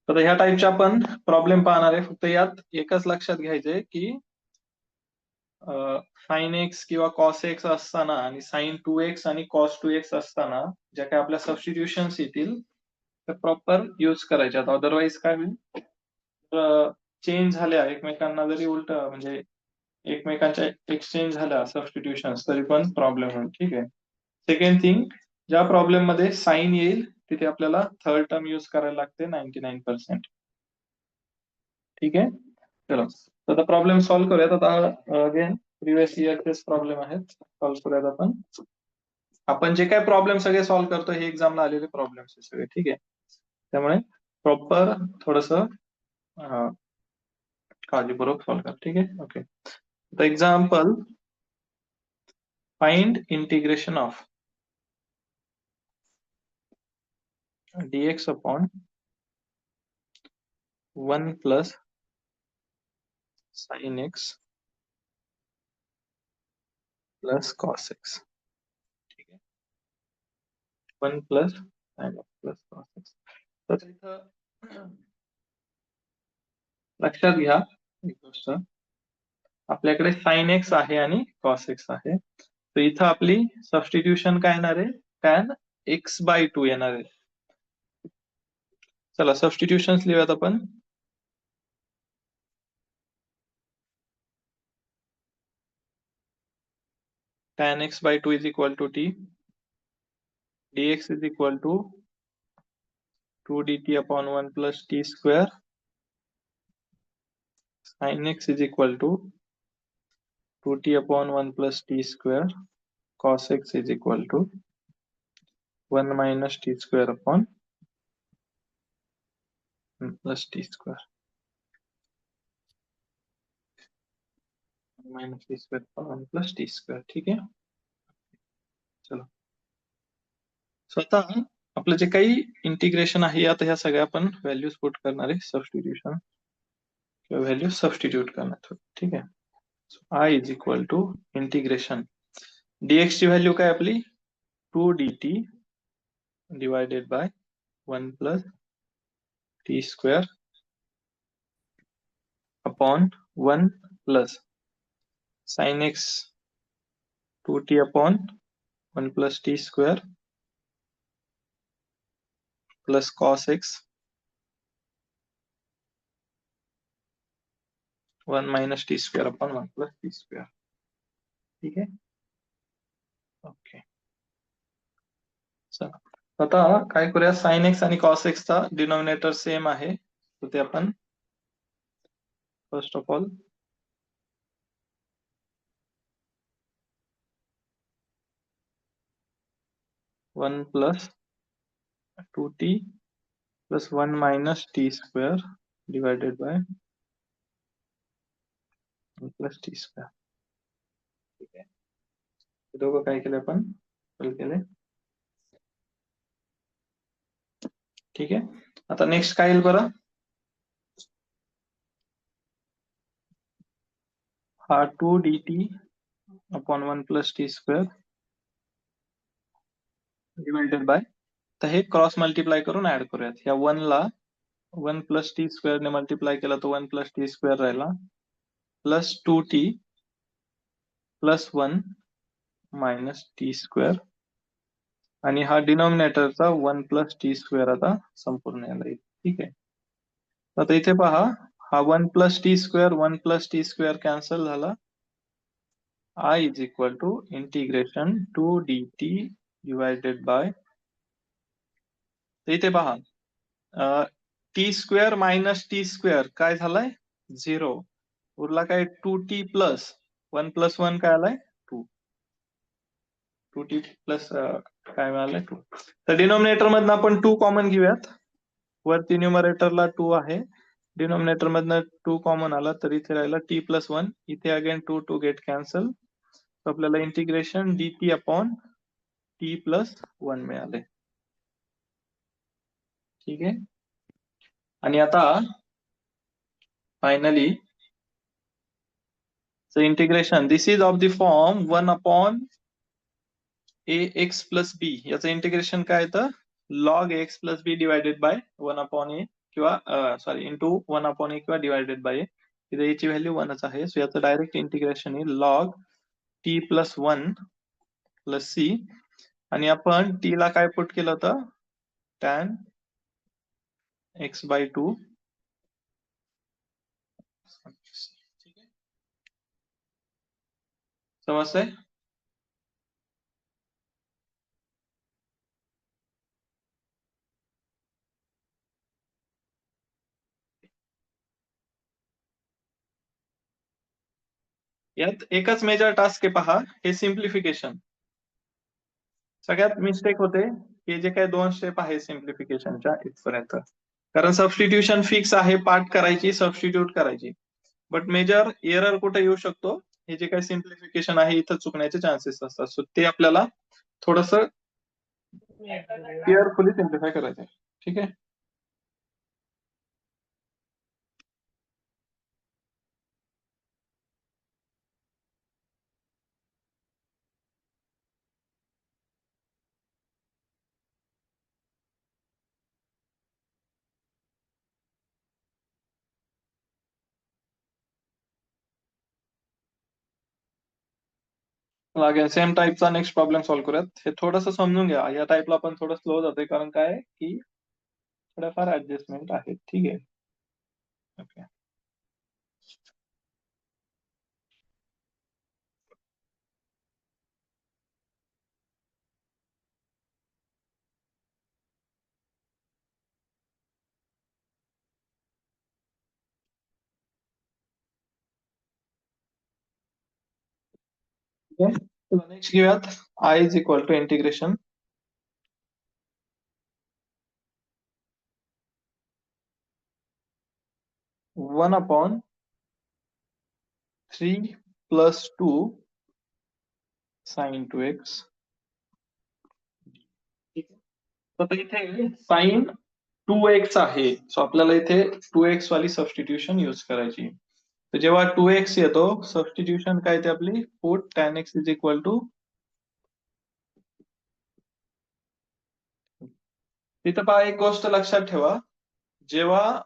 तर ह्या टाईपचे आपण प्रॉब्लेम पाहणार आहे. फक्त यात एकच लक्षात घ्यायचंय की साइन एक्स किंवा कॉस एक्स असताना आणि साइन 2x आणि कॉस 2x असताना ज्या काही आपल्या सबस्टिट्यूशन्स येतील त्या प्रॉपर यूज करायच्या. अदरवाईज काय होईल, चेंज झाल्या एकमेकांना जरी उलट म्हणजे एकमेकांच्या एक्सचेंज झाल्या सबस्टिट्यूशन्स तरी पण प्रॉब्लेम होईल. ठीक आहे. सेकंड थिंग, ज्या प्रॉब्लेम मध्ये साइन येईल तिथे आपल्याला थर्ड टर्म यूज करायला लागते 99%. ठीक आहे. चलो आता प्रॉब्लेम सॉल्व्ह करूयात. आता अगेन प्रिव्हियस इयरचेच प्रॉब्लेम आहेत, सॉल्व्ह करूयात आपण जे काय प्रॉब्लेम सगळे सॉल्व्ह करतो हे एक्झामला आलेले प्रॉब्लेम्स आहे सगळे. ठीक आहे. त्यामुळे प्रॉपर थोडस काळजीपूर्वक सॉल्व्ह करा. ठीक आहे. Okay. The example, find integration of dx upon 1 plus sin x plus cos x. ठीक आहे. 1 plus sin x plus cos x. तर इथं लक्षात घ्या एक गोष्ट, आपल्याकडे sin x आहे आणि cos x आहे. तर इथं आपली सबस्टिट्यूशन काय येणार आहे, tan x/2 येणार आहे. चला सबस्टिट्यूशन्स लिहूयात आपण. tan x/2 is equal to t, dx is equal to 2 dt upon 1 plus t square, sin x is equal to 2t upon 1 plus t square, cos x is equal to 1 minus t square upon 1 plus t square. minus t square upon 1 plus t square. ठीक आहे. चलो स्वतः आपलं जे काही integration आहे आता ह्या सगळ्या आपण व्हॅल्यूज पुट करणार आहे, सबस्टिट्यूशन किंवा व्हॅल्यू सबस्टिट्यूट करणार. ठीक आहे. I is equal to integration dx ची व्हॅल्यू काय आपली 2 dt divided by 1 plus t square upon 1 plus sin x 2t upon 1 plus t square plus cos x 1 minus t square upon 1 plus t square. ठीक आहे. Okay. चला आता काय करूया, sin x आणि cos x चा डिनॉमिनेटर सेम आहे, तर ते आपण first of all one plus 2t plus 1 minus t square divided by 1 plus t square. ठीक आहे. हे दोघं काय केले आपण सॉल्व केले. ठीक आहे. आता नेक्स्ट काय येईल बरं, हा 2 dt upon 1 plus t square divided by, तर हे क्रॉस मल्टिप्लाय करून ऍड करूयात. या 1 ला 1 प्लस टी स्क्वेअर ने मल्टिप्लाय केला तो 1 प्लस टी स्क्वेअर राहिला plus 2t plus 1 minus t square आणि हा डिनॉमिनेटरचा 1 प्लस टी स्क्वेअर आता संपूर्ण यायला येईल. ठीक आहे. आता इथे पहा, हा 1 plus t square 1 plus t square cancel झाला. I is equal to integration 2 dt divided by, इथे पहा t square minus t square काय झालाय 0, उरला काय 2t प्लस 1 प्लस 1 काय आलाय 2, 2t प्लस काय मिळालंय 2. तर डिनॉमिनेटर मधनं आपण 2 कॉमन घेऊयात. वरती न्यूमरेटरला 2 आहे, डिनॉमिनेटर मधनं 2 कॉमन आला तर इथे राहिला t प्लस 1, इथे अगेन 2 गेट कॅन्सल, आपल्याला integration dt upon t plus 1 मिळाले. ठीक आहे. आणि आता finally integration this is of the form 1 upon ax plus b, याचं इंटिग्रेशन काय येतं log ax plus b divided by 1 upon a किंवा सॉरी इंटू 1/a किंवा डिवायडेड बाय ए. इथे याची व्हॅल्यू 1च आहे. सो याचं डायरेक्ट इंटिग्रेशन आहे लॉग टी प्लस 1 प्लस सी, आणि आपण टी ला काय पुट केलं होतं, tan x/2. ठीक आहे, समजतंय? यात एकच मेजर टास्क आहे पहा, हे सिम्प्लिफिकेशन. सगळ्यात मिस्टेक होते हे जे काही 2 स्टेप आहे सिम्प्लिफिकेशनच्या इथपर्यंत, कारण सबस्टिट्यूशन फिक्स आहे, पार्ट करायची, सबस्टिट्यूट करायची. बट मेजर एरर कुठे येऊ शकतो, हे जे काही सिम्प्लिफिकेशन आहे इथं चुकण्याचे चान्सेस असतात. सो ते आपल्याला थोडस केअरफुली सिम्प्लिफाय करायचं आहे. ठीक आहे. अगेन सेम टाईपचा नेक्स्ट प्रॉब्लेम सॉल्व्ह करूयात. हे थोडंसं समजून घ्या, या टाईपला पण थोडं स्लो जाते, कारण काय आहे की थोड्याफार ऍडजस्टमेंट आहेत. ठीक आहे. ओके. नेक्स्ट घेऊयात I is equal to integration 1/3 plus 2 sine 2x. ठीक आहे. तर इथे साइन 2x आहे, सो आपल्याला इथे 2x वाली सबस्टिट्यूशन यूज करायची. तर जेव्हा 2x येतो, सबस्टिट्यूशन काय ते आपली put tan x is equal to, तिथं पहा एक गोष्ट लक्षात ठेवा, जेव्हा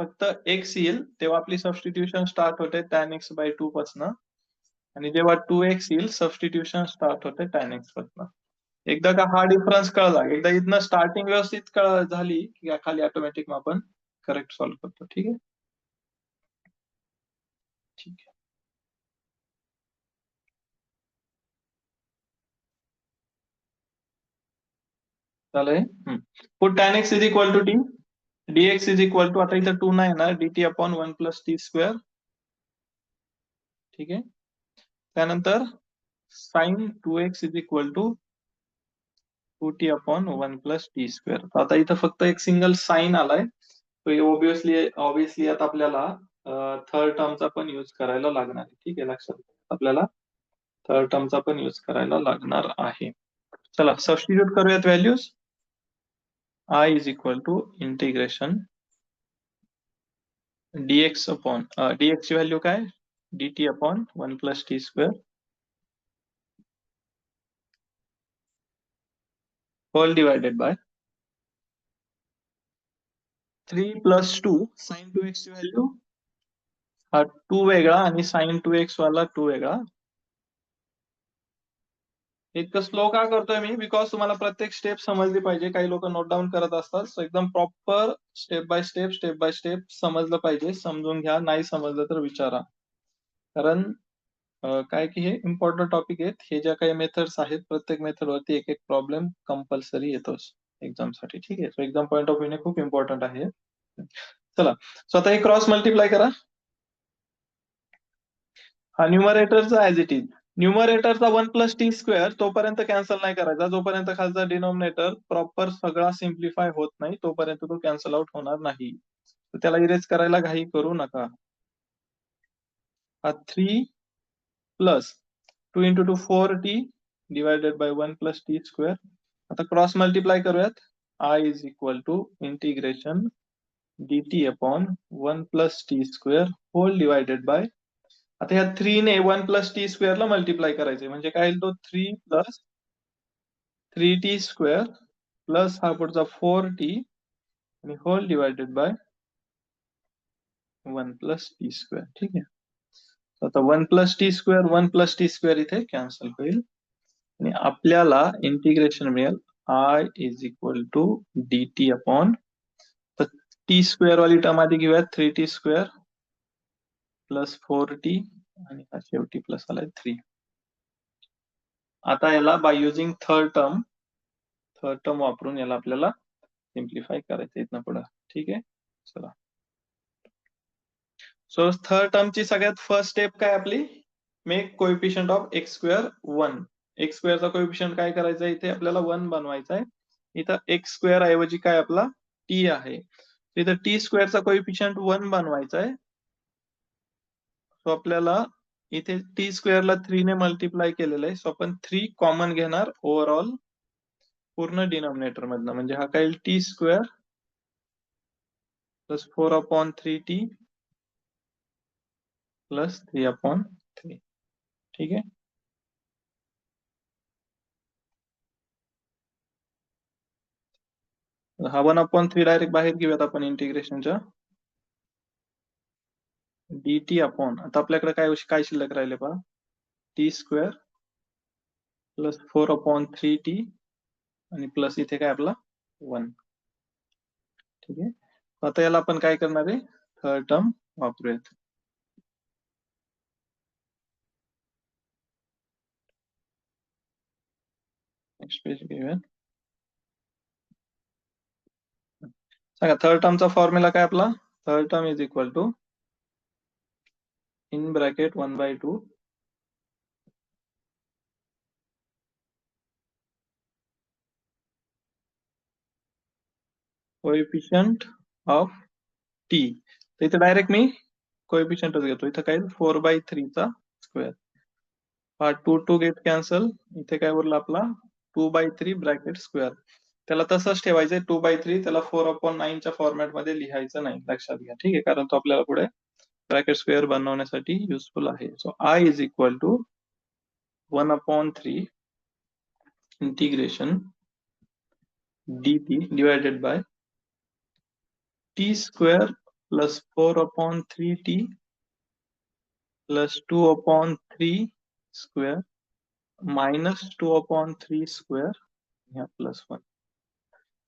फक्त x येईल तेव्हा आपली सबस्टिट्यूशन स्टार्ट होते tan x/2 पासन, आणि जेव्हा 2x येईल सबस्टिट्यूशन स्टार्ट होते tan x पासन. एकदा का हा डिफरन्स कळला, एकदा इथनं स्टार्टिंग व्यवस्थित झाली की खाली ऑटोमॅटिक आपण करेक्ट सॉल्व्ह करतो. ठीक आहे. ठीक आहे. चालेल. Put tan x is equal to t, dx is equal to, आता इथं 2 नाही येणार, dt upon 1 plus t square. ठीक आहे. त्यानंतर sine 2x is equal to 2t upon 1 plus t square. आता इथं फक्त एक सिंगल साइन आलाय, तो ऑब्विसली आता आपल्याला थर्ड टर्मचा पण यूज करायला लागणार आहे. ठीक आहे, लक्षात घ्या. आपल्याला थर्ड टर्मचा पण यूज करायला लागणार आहे. चला सबस्टिट्यूट करूयात values. I is equal to integration dx upon dx ची व्हॅल्यू काय, dt upon 1 plus t square whole divided by 3 plus 2 sine 2x ची व्हॅल्यू, हा 2 वेगळा आणि साइन 2x वाला 2 वेगळा. इतकं स्लो का करतोय मी, बिकॉज तुम्हाला प्रत्येक स्टेप समजली पाहिजे. काही लोक नोट डाऊन करत असतात, सो एकदम प्रॉपर स्टेप बाय स्टेप समजलं पाहिजे. समजून घ्या, नाही समजलं तर विचारा, कारण काय की हे इम्पॉर्टंट टॉपिक आहेत. हे ज्या काही मेथड्स आहेत, प्रत्येक मेथड वरती एक एक प्रॉब्लेम कंपल्सरी येतोच एक्झाम साठी. ठीक आहे. So exam point of view ने खूप इम्पॉर्टंट आहे. चला, सो आता हे क्रॉस मल्टिप्लाय करा. हा न्यूमरेटरचा ऍज इट इज, न्यूमरेटरचा 1 प्लस टी स्क्वेअर तोपर्यंत कॅन्सल नाही करायचा जोपर्यंत खालचा डिनॉमिनेटर प्रॉपर सगळा सिम्प्लिफाय होत नाही, तोपर्यंत तो कॅन्सल आउट होणार नाही. तर त्याला इरेज करायला घाई करू नका. हा 3 plus 2 into 2 4t divided by 1 plus t square. आता क्रॉस मल्टिप्लाय करूयात. I is equal to integration dt upon 1 plus t square whole divided by, आता ह्या 3 ने 1 प्लस टी स्क्वेअरला मल्टिप्लाय करायचे, म्हणजे काय येईल तो 3 प्लस 3t स्क्वेअर प्लस हा पुढचा 4t आणि whole divided by 1 plus t square. ठीक आहे. आता 1 plus t square 1 plus t square इथे कॅन्सल होईल आणि आपल्याला इंटिग्रेशन मिळेल I is equal to d t upon, तर टी स्क्वेअर वाली टर्म आधी घेऊयात, 3t स्क्वेअर प्लस 4t आणि हा शेवटी प्लस आलाय 3. आता याला बाय युजिंग थर्ड टर्म वापरून याला आपल्याला सिम्प्लिफाय करायचं इथनं पुढे. ठीक आहे. चला, सो थर्ड टर्मची सगळ्यात फर्स्ट स्टेप काय आपली, make coefficient of x square 1. X स्क्वेअरचा कोएफिशियंट काय करायचा आहे, इथे आपल्याला 1 बनवायचा आहे. इथं एक्स स्क्वेअर ऐवजी काय आपला टी आहे, इथं टी स्क्वेअरचा कोएफिशियंट 1 बनवायचा आहे. सो आपल्याला इथे टी स्क्वेअरला 3 ने मल्टिप्लाय केलेलं आहे, सो आपण 3 कॉमन घेणार ओव्हरऑल पूर्ण डिनॉमिनेटर मधनं, म्हणजे हा काय T square plus 4/3t plus 3/3. ठीक आहे. हा 1/3 डायरेक्ट बाहेर घेऊयात आपण इंटिग्रेशनच्या, dt अपॉन, आता आपल्याकडे काय शिल्लक राहिले पहा, टी स्क्वेअर प्लस 4/3t आणि प्लस इथे काय आपला 1. ठीक आहे. आता याला आपण काय करणार आहे, थर्ड टर्म वापरूयात. नेक्स्ट पेज घेऊयात. सांगा थर्ड टर्मचा फॉर्म्युला काय आपला, third term is equal to in bracket 1/2 coefficient of t. तर इथे डायरेक्ट मी कोएफिशियंटच घेतो, इथं काय 4/3 चा स्क्वेअर, हा 2 गेट कॅन्सल, इथे काय उरला आपला 2/3 ब्रॅकेट स्क्वेअर. त्याला तसंच ठेवायचंय 2/3, त्याला 4/9 च्या फॉर्मॅट मध्ये लिहायचं नाही, लक्षात घ्या. ठीक आहे, कारण तो आपल्याला पुढे ब्रॅकेट स्क्वेअर बनवण्यासाठी युजफुल आहे. So I is equal to 1/3 integration dt divided by t square plus 4/3t plus 2/3 square minus 2/3 square plus 1.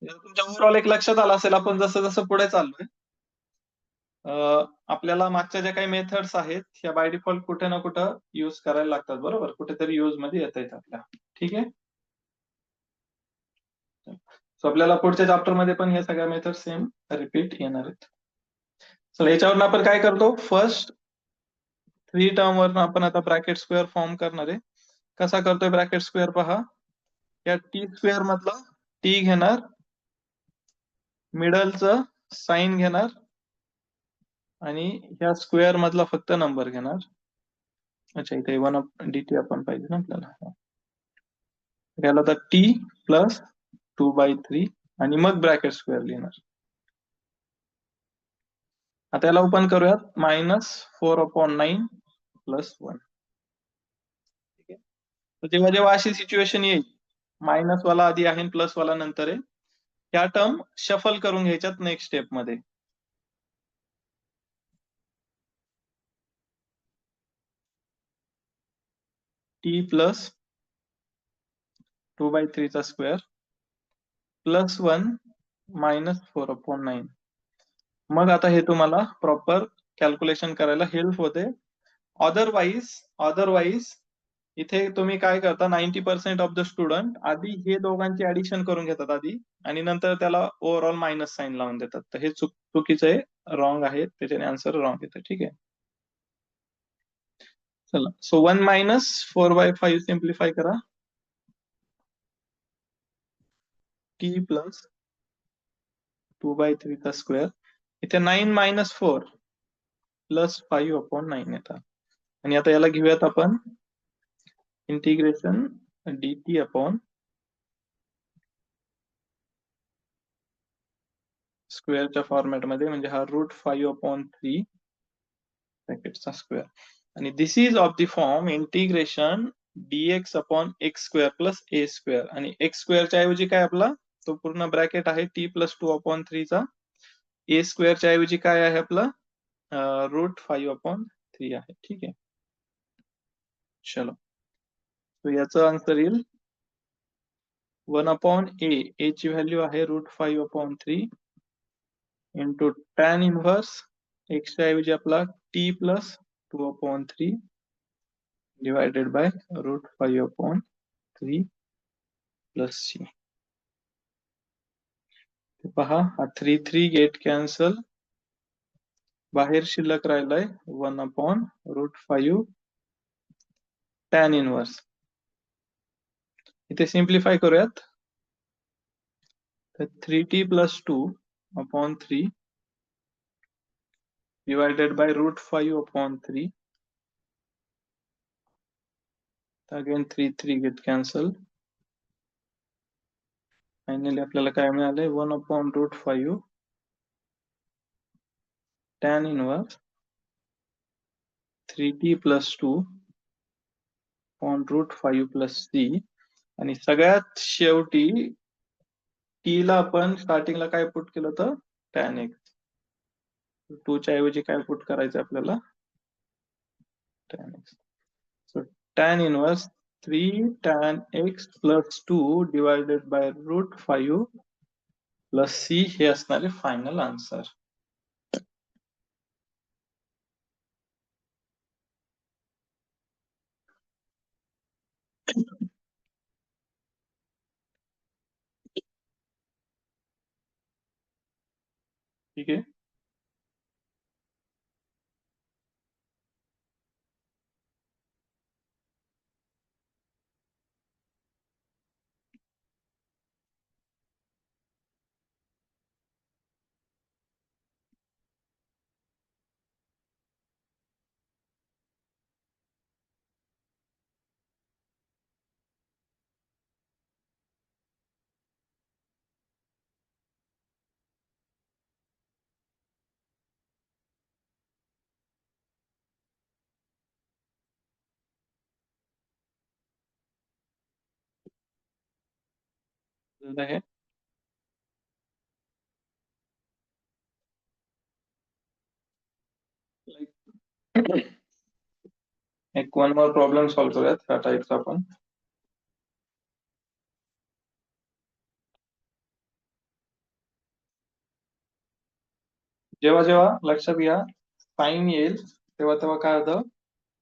तुमच्या ओव्हरऑल एक लक्षात आलं असेल, आपण जसं जसं पुढे चाललोय आपल्याला मागच्या ज्या काही मेथड्स आहेत ह्या बाय डिफॉल्ट कुठे ना कुठं युज करायला लागतात, बरोबर, कुठेतरी युज मध्ये येत आहेत आपल्या. ठीक आहे. सो आपल्याला पुढच्या चॅप्टर मध्ये पण ह्या सगळ्या मेथड सेम रिपीट येणार आहेत. चला, याच्यावरून आपण काय करतो, फर्स्ट 3 टर्म वरून आपण आता ब्रॅकेट स्क्वेअर फॉर्म करणार आहे. कसा करतोय ब्रॅकेट स्क्वेअर पहा, या टी स्क्वेअर मधला टी घेणार, मिडलचं साइन घेणार आणि ह्या स्क्वेअर मधला फक्त नंबर घेणार. अच्छा, इथे 1/dt आपण पाहिजे ना आपल्याला, याला तर टी प्लस 2/3 आणि मग ब्रॅकेट स्क्वेअर लिहिणार. आता याला ओपन करूयात, -4/9 प्लस 1. ठीक आहे. तर जेव्हा जेव्हा अशी सिच्युएशन येईल, मायनस वाला आधी आहे प्लस वाला नंतर आहे, ह्या टर्म शफल करून घ्यायच्यात नेक्स्ट स्टेप मध्ये. टी प्लस 2/3 चा स्क्वेअर प्लस 1 -4/9. मग आता हे तुम्हाला प्रॉपर कॅल्क्युलेशन करायला हेल्प होते. अदरवाईज इथे तुम्ही काय करता, 90% ऑफ द स्टुडंट आधी हे दोघांची ऍडिशन करून घेतात आधी आणि नंतर त्याला ओव्हरऑल मायनस साइन लावून देतात. तर हे चुकीचं आहे, रॉंग आहे, त्याच्याने आन्सर रॉंग येतं. ठीक आहे. चला, सो 1 - 4/5 सिम्प्लिफाय करा, टी प्लस 2/3 चा स्क्वेअर, इथे 9 - 4 प्लस 5/9 येतात. आणि आता याला घेऊयात आपण इंटिग्रेशन dt अपॉन स्क्वेअरच्या फॉर्मॅट मध्ये, म्हणजे हा √5/3 ब्रॅकेटचा स्क्वेअर. आणि this is of the form integration dx upon x square plus a square. आणि एक्स स्क्वेअरच्या ऐवजी काय आपला तो पूर्ण ब्रॅकेट आहे टी प्लस 2/3 चा ए स्क्वेअरच्या ऐवजी काय आहे आपलं √5/3 आहे. ठीक आहे. चलो, तो याचं आन्सर येईल 1/a. ए ची व्हॅल्यू आहे √5/3 इंटू टॅन इनव्हर्स एक्सच्या ऐवजी आपला t plus 2/3 divided by √5/3 plus c. पहा, हा 3 गेट कॅन्सल, बाहेर शिल्लक राहिलाय 1/√5 टॅन इनव्हर्स. इथे सिम्प्लिफाय करूयात, तर 3t plus 2/3 divided by √5/3. Again 3 get cancel. Finally आपल्याला काय मिळाले 1/√5 tan inverse 3t plus 2/√5 plus c. आणि सगळ्यात शेवटी t ला आपण स्टार्टिंगला काय पुट केलं होतं tan x. 2 च्या ऐवजी काय पुट करायचं आपल्याला tan x. So tan inverse 3 tan x plus 2 divided by √5 plus c हे असणारे फायनल आन्सर. ठीक आहे. आहे एक 1 more प्रॉब्लेम सॉल्व्ह करूयात ह्या टाईपचा आपण. जेव्हा जेव्हा लक्षात घ्या साइन येईल तेव्हा तेव्हा काय होतं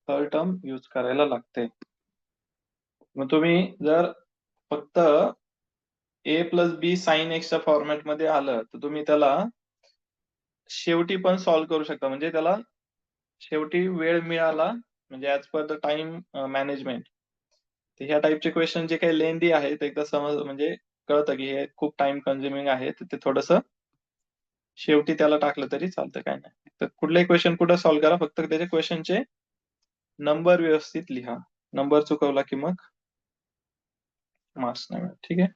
थर्ड टर्म यूज करायला लागते. मग तुम्ही जर फक्त a प्लस बी साइन एक्सच्या फॉर्मॅट मध्ये आलं तर तुम्ही त्याला शेवटी पण सॉल्व्ह करू शकता. म्हणजे त्याला शेवटी वेळ मिळाला म्हणजे as per the time management. ह्या टाईपचे क्वेश्चन जे काही लेंदी आहेत एकदा समज म्हणजे कळतं की हे खूप टाइम कन्झ्युमिंग आहे, तर ते थोडस शेवटी त्याला टाकलं तरी चालतं, काय नाही. तर कुठलाही क्वेश्चन कुठं सॉल्व्ह करा, फक्त त्याच्या क्वेश्चनचे नंबर व्यवस्थित लिहा. नंबर चुकवला की मग मार्क्स नाही मिळत. ठीक आहे.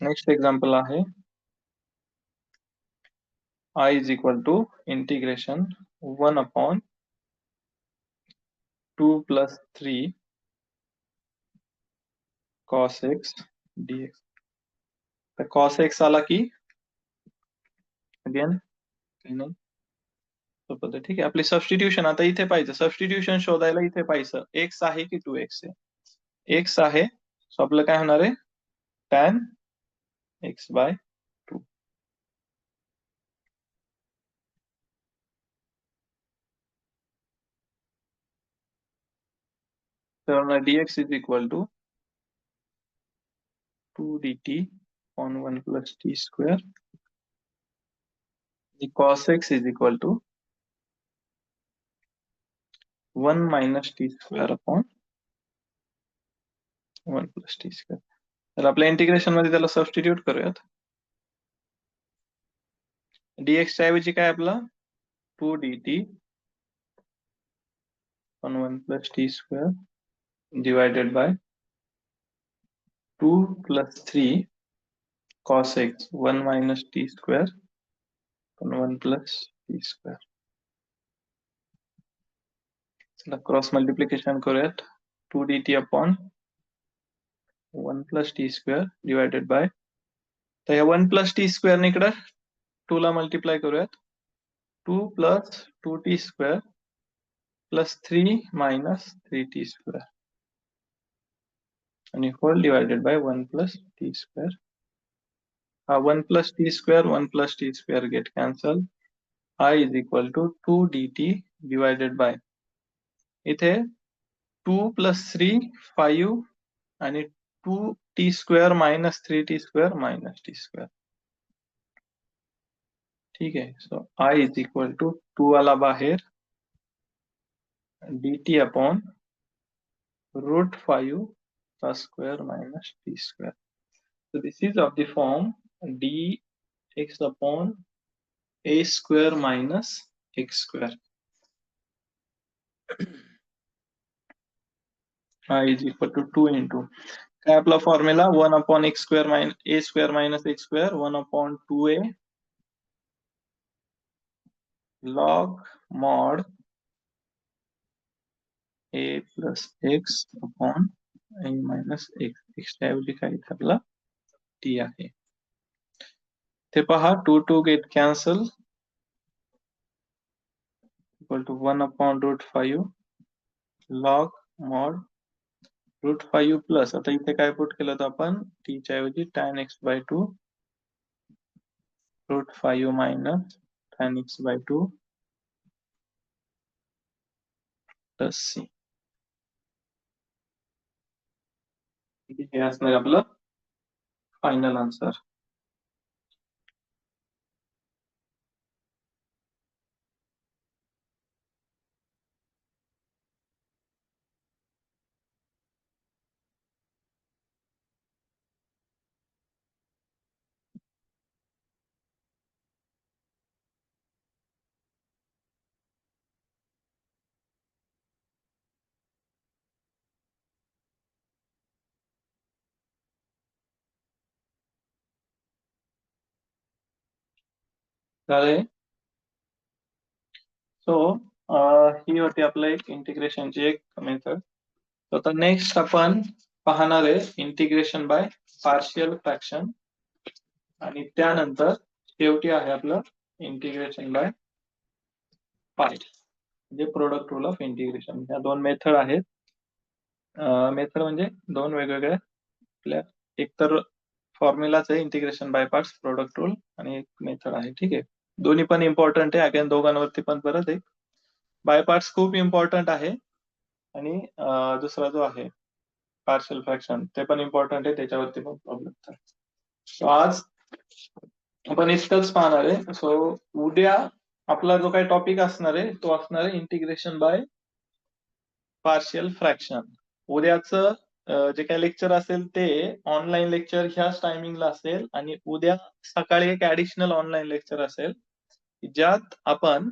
नेक्स्ट एक्झाम्पल आहे I is equal to integration 1/2 plus 3 cos x dx. तर cos x आला की अगेन काही नाही सोपं. ठीक आहे. आपली सबस्टिट्यूशन आता इथे पाहिजे. सबस्टिट्यूशन शोधायला इथे पाहिजे x आहे की 2x आहे. x आहे, सो आपलं काय होणार आहे tan x/2. तर dx is equal to 2 dt on 1 plus t square. The cos x is equal to 1 minus t square upon 1 plus t square. तर आपल्या इंटिग्रेशन मध्ये त्याला सबस्टिट्यूट करूयात. dx च्या ऐवजी काय आपला 2 dt on 1 plus t square divided by 2 plus 3 cos x 1 minus t square on 1 plus t square. चला क्रॉस मल्टिप्लिकेशन करूयात. 2 dt upon 1 plus t square divided by तर हे 1 प्लस टी स्क्वेअर इकडे 2 ला मल्टिप्लाय करूयात. 2 plus 2t square plus 3 minus 3t square आणि whole divided by 1 plus t square. हा 1 plus t square 1 plus t square get cancel. I is equal to 2 dt divided by इथे 2 plus 3 5 आणि 2t square minus 3t square minus t square. ठीक आहे. So I is equal to 2 आला बाहेर dt upon √5 चा square minus t square. So this is of the form dx upon a square minus x square. I is equal to 2 into काय आपला formula 1 upon x square minus A square minus x square 1 upon 2a log mod a plus x upon a minus x. एक्सच्या ऐवजी काय इथे आपला t आहे. ते पहा 2 2 get cancel equal to 1 upon √5 log mod √5 plus आता इथे काय पुट केलं तर आपण t च्या ऐवजी tan x by 2 √5 minus tan x by 2 plus c. हे असणार आपलं फायनल आन्सर. झाले. सो ही होती आपलं एक इंटिग्रेशनची एक मेथड. आता नेक्स्ट आपण पाहणार आहे इंटिग्रेशन बाय पार्शियल फ्रॅक्शन आणि त्यानंतर शेवटी आहे आपलं इंटिग्रेशन बाय पार्ट म्हणजे प्रोडक्ट रूल ऑफ इंटिग्रेशन. ह्या दोन मेथड आहेत. मेथड म्हणजे दोन वेगवेगळ्या आपल्या एक तर फॉर्म्युलाच आहे integration by parts product rule आणि एक मेथड आहे. ठीक आहे. दोन्ही पण इम्पॉर्टंट आहे. अगेन दोघांवरती पण परत एक बाय पार्ट्स खूप इम्पॉर्टंट आहे आणि दुसरा जो आहे पार्शियल फ्रॅक्शन ते पण इम्पॉर्टंट आहे. त्याच्यावरती पण प्रॉब्लेम. सो आज आपण इतकंच पाहणार आहे. सो उद्या आपला जो काही टॉपिक असणार आहे तो असणार आहे इंटिग्रेशन बाय पार्शियल फ्रॅक्शन. उद्याचं जे काही लेक्चर असेल ते ऑनलाईन लेक्चर ह्याच टायमिंगला असेल आणि उद्या सकाळी एक ऍडिशनल ऑनलाईन लेक्चर असेल ज्यात आपण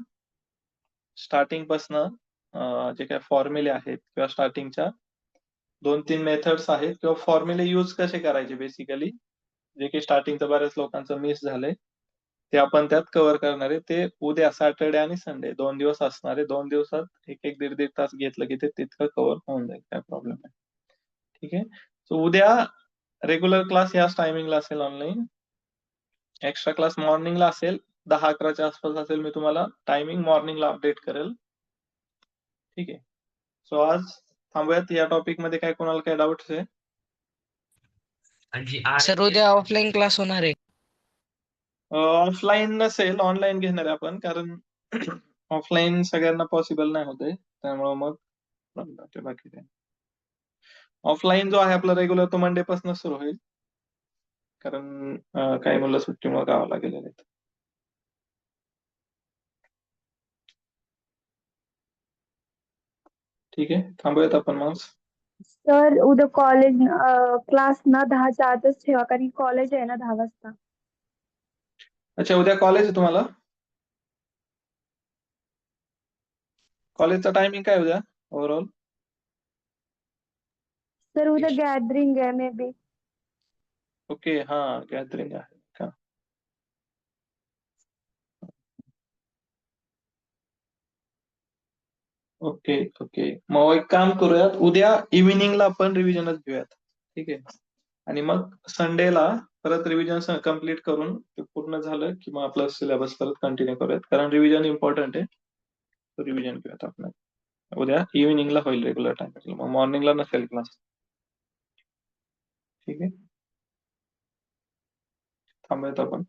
स्टार्टिंग पासनं जे काही फॉर्म्युले आहेत किंवा स्टार्टिंगच्या 2-3 मेथड्स आहेत किंवा फॉर्म्युले यूज कसे करायचे बेसिकली जे काही स्टार्टिंगचं बऱ्याच लोकांचं मिस झालंय ते आपण त्यात कव्हर करणार आहे. ते उद्या सॅटर्डे आणि संडे 2 दिवस असणार आहे. 2 दिवसात एक एक दीड तास घेतलं की ते तितकं कव्हर होऊन जाईल. काय प्रॉब्लेम नाही. ठीक आहे. सो उद्या रेग्युलर क्लास याच टायमिंगला असेल ऑनलाईन. एक्स्ट्रा क्लास मॉर्निंगला असेल 10-11च्या आसपास असेल. मी तुम्हाला टायमिंग मॉर्निंगला अपडेट करेल. ठीक आहे. सो आज थांबूयात. या टॉपिक मध्ये काय कोणाला काय डाऊट्स आहे? सर उद्या ऑफलाईन क्लास होणार आहे. ऑफलाईन नसेल ऑनलाईन घेणार आहे आपण कारण ऑफलाईन सगळ्यांना पॉसिबल नाही होते त्यामुळे मग बाकी काय ऑफलाईन जो आहे आपला रेग्युलर तो मंडे पासून सुरू होईल कारण काही मुलं सुट्टीमुळे गावाला गेलेले आहेत. ठीक आहे. थांबूयात आपण मग. सर उद्या कॉलेज क्लास ना 10च्या आतच ठेवा कारण कॉलेज आहे ना 10 वाजता. अच्छा उद्या कॉलेज आहे तुम्हाला? कॉलेजचा टायमिंग काय उद्या ओव्हरऑल? सर उद्या गॅदरिंग आहे मे बी. ओके. हा गॅदरिंग आहे का? Okay okay. मग एक काम करूयात उद्या इव्हिनिंगला आपण रिव्हिजनच घेऊयात. ठीक आहे. आणि मग संडेला परत रिव्हिजन कम्प्लीट करून ते पूर्ण झालं की मग आपला सिलेबस परत कंटिन्यू करूयात, कारण रिव्हिजन इम्पॉर्टंट आहे. रिव्हिजन करूयात आपण. उद्या इव्हिनिंगला होईल रेग्युलर टाइम, मग मॉर्निंगला नसेल क्लास. ठीक आहे, थांबूयात आपण.